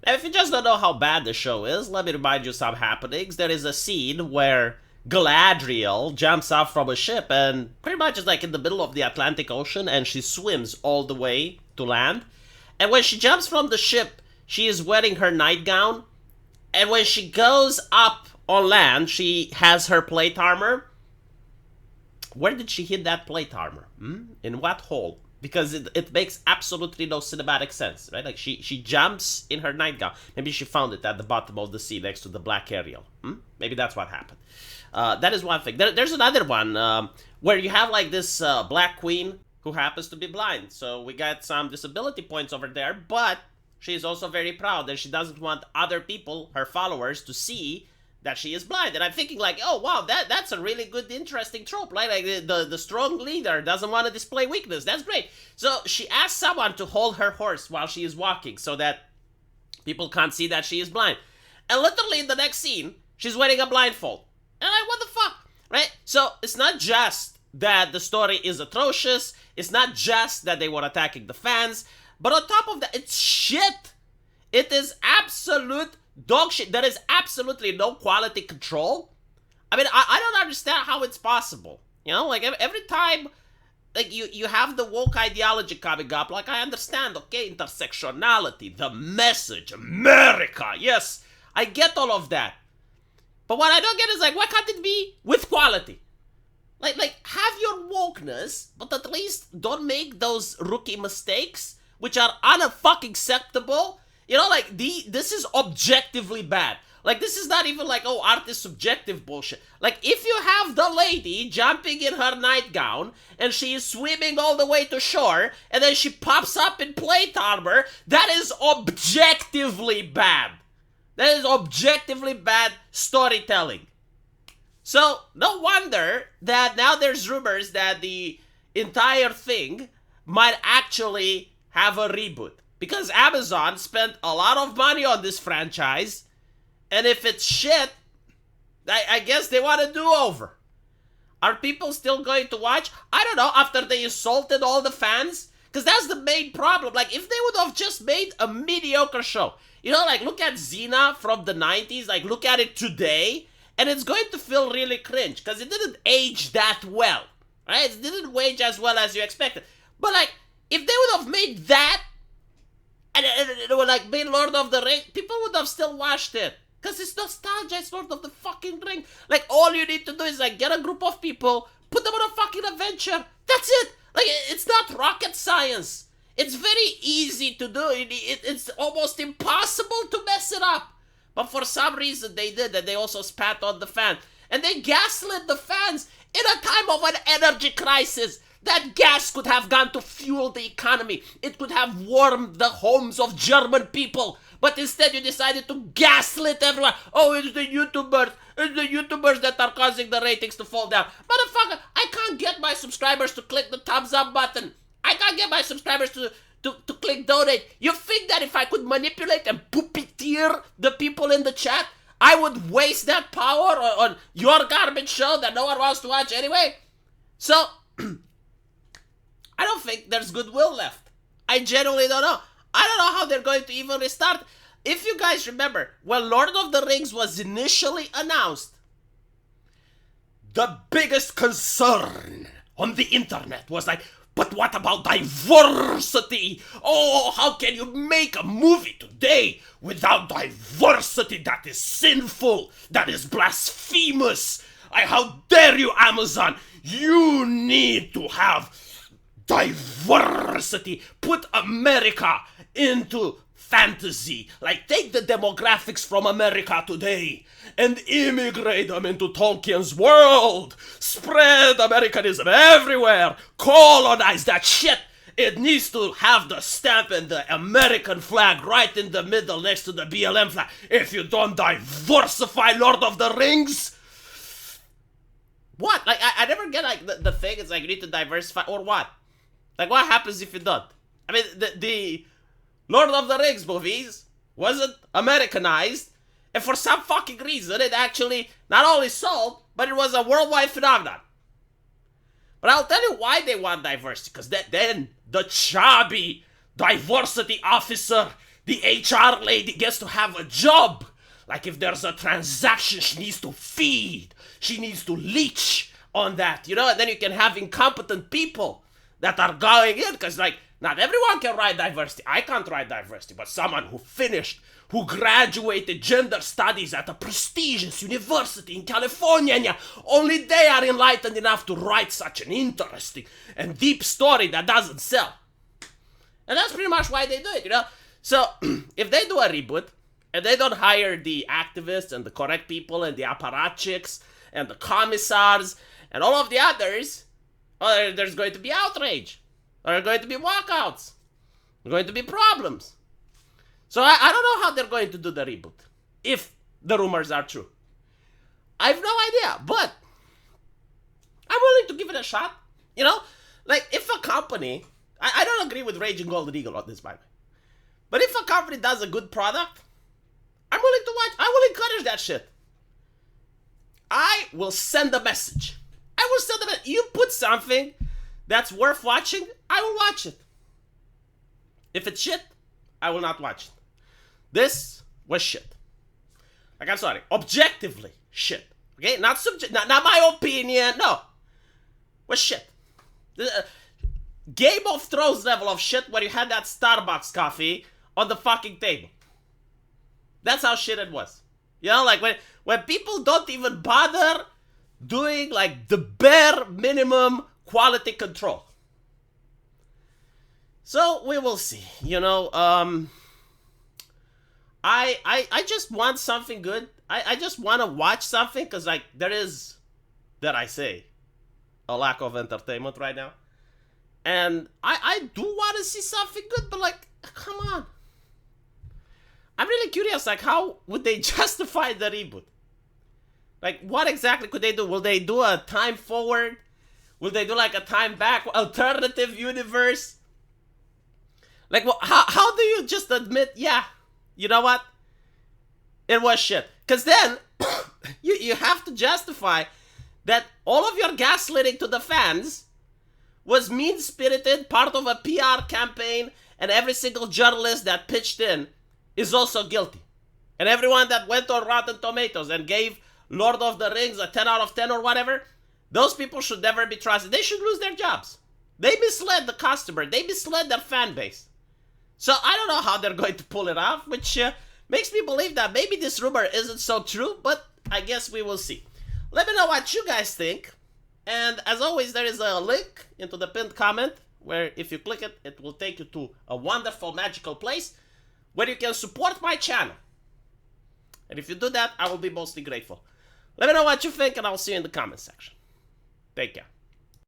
And if you just don't know how bad the show is, let me remind you some happenings. There is a scene where Galadriel jumps off from a ship and pretty much is like in the middle of the Atlantic Ocean, and she swims all the way to land. And when she jumps from the ship, she is wearing her nightgown. And when she goes up on land, she has her plate armor. Where did she hit that plate armor? In what hole? Because it makes absolutely no cinematic sense, right? Like, she jumps in her nightgown. Maybe she found it at the bottom of the sea next to the black Ariel. Maybe that's what happened. That is one thing. There's another one where you have, like, this black queen who happens to be blind. So we got some disability points over there, but she's also very proud that she doesn't want other people, her followers, to see that she is blind. And I'm thinking like, oh wow, that's a really good, interesting trope. Like the strong leader doesn't want to display weakness. That's great. So she asks someone to hold her horse while she is walking so that people can't see that she is blind. And literally in the next scene, she's wearing a blindfold. And I'm like, what the fuck? Right? So it's not just that the story is atrocious. It's not just that they were attacking the fans. But on top of that, it's shit. It is absolute dog shit. There is absolutely no quality control. I mean, I don't understand how it's possible. You know, like every time, like you have the woke ideology coming up, like I understand, okay, intersectionality, the message, America, yes, I get all of that. But what I don't get is like, why can't it be with quality? Like have your wokeness, but at least don't make those rookie mistakes, which are unfucking acceptable. You know, like, this is objectively bad. Like, this is not even like, oh, art is subjective bullshit. Like, if you have the lady jumping in her nightgown, and she is swimming all the way to shore, and then she pops up in plate armor, that is objectively bad. That is objectively bad storytelling. So, no wonder that now there's rumors that the entire thing might actually have a reboot. Because Amazon spent a lot of money on this franchise, and if it's shit, I guess they want a do-over. Are people still going to watch? I don't know, after they assaulted all the fans? Because that's the main problem. Like, if they would have just made a mediocre show. You know, like, look at Xena from the 90s. Like, look at it today, and it's going to feel really cringe, because it didn't age that well. Right? It didn't age as well as you expected. But, like, if they would have made that, and it would like be Lord of the Rings, people would have still watched it. Because it's nostalgia, it's Lord of the fucking Ring. Like, all you need to do is like get a group of people, put them on a fucking adventure. That's it. Like, it's not rocket science. It's very easy to do. It's almost impossible to mess it up. But for some reason they did, and they also spat on the fans. And they gaslit the fans in a time of an energy crisis. That gas could have gone to fuel the economy. It could have warmed the homes of German people. But instead you decided to gaslit everyone. Oh, it's the YouTubers. It's the YouTubers that are causing the ratings to fall down. Motherfucker, I can't get my subscribers to click the thumbs up button. I can't get my subscribers to click donate. You think that if I could manipulate and puppeteer the people in the chat, I would waste that power on your garbage show that no one wants to watch anyway? So I don't think there's goodwill left. I genuinely don't know. I don't know how they're going to even restart. If you guys remember, when Lord of the Rings was initially announced, the biggest concern on the internet was like, but what about diversity? Oh, how can you make a movie today without diversity? That is sinful. That is blasphemous. How dare you, Amazon? You need to have diversity. Put America into fantasy. Like, take the demographics from America today and immigrate them into Tolkien's world. Spread Americanism everywhere. Colonize that shit. It needs to have the stamp and the American flag right in the middle next to the BLM flag. If you don't diversify Lord of the Rings, what? Like, I never get, like, the thing is, like, you need to diversify, or what? Like, what happens if you don't? I mean, the Lord of the Rings movies wasn't Americanized, and for some fucking reason, it actually not only sold, but it was a worldwide phenomenon. But I'll tell you why they want diversity, because then the chubby diversity officer The HR lady gets to have a job. Like if there's a transaction she needs to feed, she needs to leech on that, and then you can have incompetent people that are going in, because like not everyone can write diversity. I can't write diversity, but someone who graduated gender studies at a prestigious university in California, and only they are enlightened enough to write such an interesting and deep story that doesn't sell. And that's pretty much why they do it, So if they do a reboot, and they don't hire the activists and the correct people and the apparatchiks and the commissars and all of the others, there's going to be outrage. There are going to be walkouts. There are going to be problems. So I don't know how they're going to do the reboot, if the rumors are true. I have no idea, but I'm willing to give it a shot. Like if a company, I don't agree with Raging Golden Eagle on this, by the way, but if a company does a good product, I'm willing to watch. I will encourage that shit. I will send a message. You put something that's worth watching, I will watch it. If it's shit, I will not watch it. This was shit. Like, I'm sorry. Objectively shit. Okay? Not my opinion. No. Was shit. Game of Thrones level of shit where you had that Starbucks coffee on the fucking table. That's how shit it was. Like when people don't even bother doing like the bare minimum quality control. So we will see. I just want something good. I just want to watch something because like there is, that I say, a lack of entertainment right now. And I do want to see something good, but like, come on. I'm really curious, like, how would they justify the reboot? Like, what exactly could they do? Will they do a time forward? Will they do, like, a time back alternative universe? Like, well, how do you just admit, yeah, you know what? It was shit. Because then, you have to justify that all of your gaslighting to the fans was mean-spirited, part of a PR campaign, and every single journalist that pitched in is also guilty. And everyone that went on Rotten Tomatoes and gave Lord of the Rings a 10 out of 10 or whatever, those people should never be trusted. They should lose their jobs. They misled the customer. They misled their fan base. So I don't know how they're going to pull it off, which makes me believe that maybe this rumor isn't so true, but I guess we will see. Let me know what you guys think. And as always, there is a link into the pinned comment where if you click it, it will take you to a wonderful, magical place where you can support my channel. And if you do that, I will be mostly grateful. Let me know what you think, and I'll see you in the comment section. Take care.